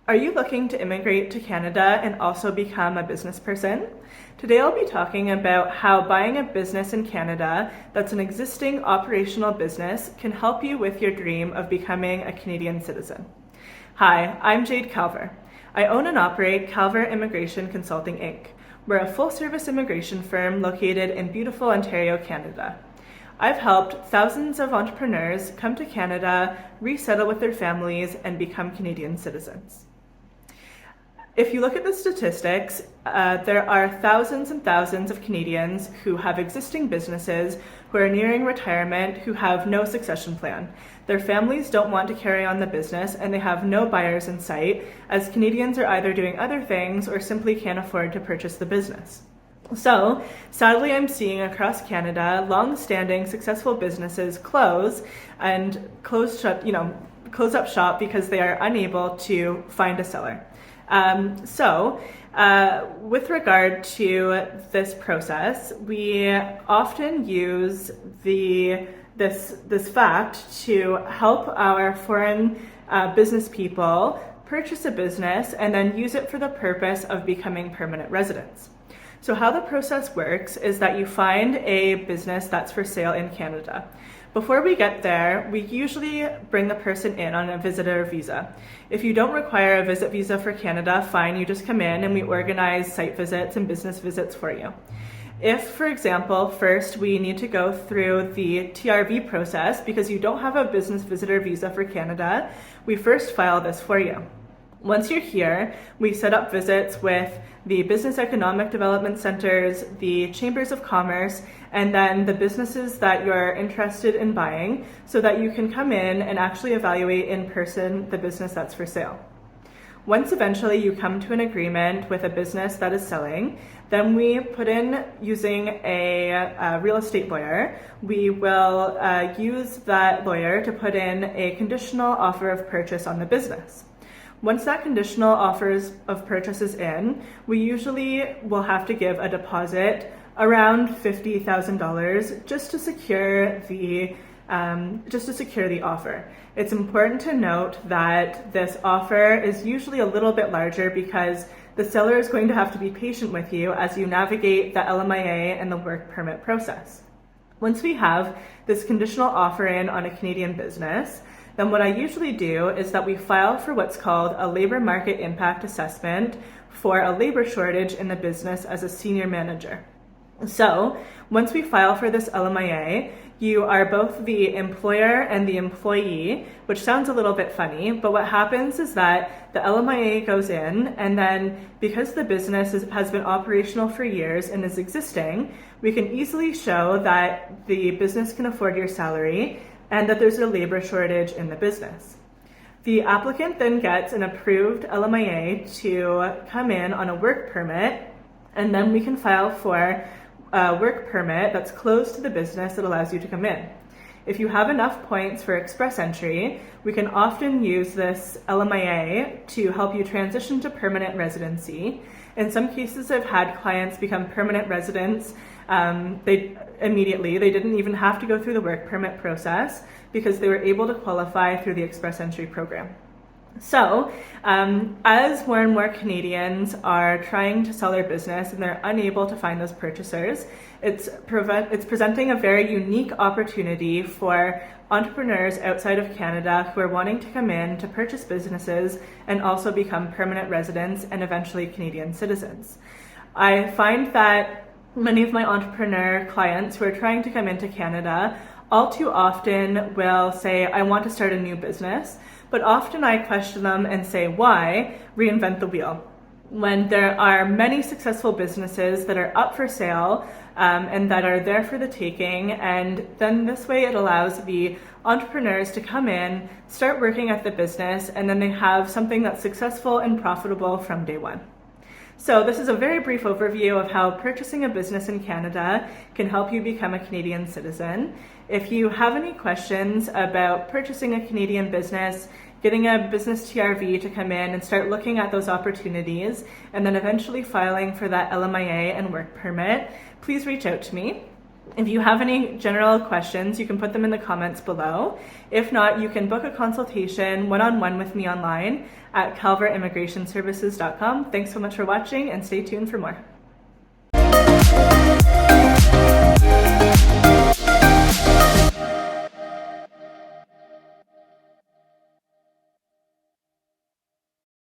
Are you looking to immigrate to Canada and also become a business person? Today I'll be talking about how buying a business in Canada that's an existing operational business can help you with your dream of becoming a Canadian citizen. Hi, I'm Jade Calver. I own and operate Calver Immigration Consulting Inc. We're a full-service immigration firm located in beautiful Ontario, Canada. I've helped thousands of entrepreneurs come to Canada, resettle with their families, and become Canadian citizens. If you look at the statistics, there are thousands and thousands of Canadians who have existing businesses, who are nearing retirement, who have no succession plan. Their families don't want to carry on the business and they have no buyers in sight, as Canadians are either doing other things or simply can't afford to purchase the business. So, sadly, I'm seeing across Canada long-standing successful businesses close up shop because they are unable to find a seller. With regard to this process, we often use this fact to help our foreign business people purchase a business and then use it for the purpose of becoming permanent residents. So how the process works is that you find a business that's for sale in Canada. Before we get there, we usually bring the person in on a visitor visa. If you don't require a visit visa for Canada, fine, you just come in and we organize site visits and business visits for you. If, for example, first we need to go through the TRV process because you don't have a business visitor visa for Canada, we first file this for you. Once you're here, we set up visits with the Business Economic Development Centers, the Chambers of Commerce, and then the businesses that you're interested in buying so that you can come in and actually evaluate in person the business that's for sale. Once eventually you come to an agreement with a business that is selling, then we put in, using a real estate lawyer, we will use that lawyer to put in a conditional offer of purchase on the business. Once that conditional offers of purchase is in, we usually will have to give a deposit around $50,000 just to secure the offer. It's important to note that this offer is usually a little bit larger because the seller is going to have to be patient with you as you navigate the LMIA and the work permit process. Once we have this conditional offer in on a Canadian business, then what I usually do is that we file for what's called a labor market impact assessment for a labor shortage in the business as a senior manager. So once we file for this LMIA, you are both the employer and the employee, which sounds a little bit funny, but what happens is that the LMIA goes in, and then because the business has been operational for years and is existing, we can easily show that the business can afford your salary and that there's a labor shortage in the business. The applicant then gets an approved LMIA to come in on a work permit, and then we can file for a work permit that's close to the business that allows you to come in. If you have enough points for express entry, we can often use this LMIA to help you transition to permanent residency. In some cases, I've had clients become permanent residents they didn't even have to go through the work permit process because they were able to qualify through the express entry program. So, as more and more Canadians are trying to sell their business and they're unable to find those purchasers, it's presenting a very unique opportunity for entrepreneurs outside of Canada who are wanting to come in to purchase businesses and also become permanent residents and eventually Canadian citizens. I find that many of my entrepreneur clients who are trying to come into Canada all too often will say, I want to start a new business, but often I question them and say, why reinvent the wheel? When there are many successful businesses that are up for sale and that are there for the taking, and then this way it allows the entrepreneurs to come in, start working at the business, and then they have something that's successful and profitable from day one. So this is a very brief overview of how purchasing a business in Canada can help you become a Canadian citizen. If you have any questions about purchasing a Canadian business, getting a business TRV to come in and start looking at those opportunities, and then eventually filing for that LMIA and work permit, please reach out to me. If you have any general questions, you can put them in the comments below. If not, you can book a consultation one-on-one with me online at calverimmigrationservices.com. Thanks so much for watching, and stay tuned for more.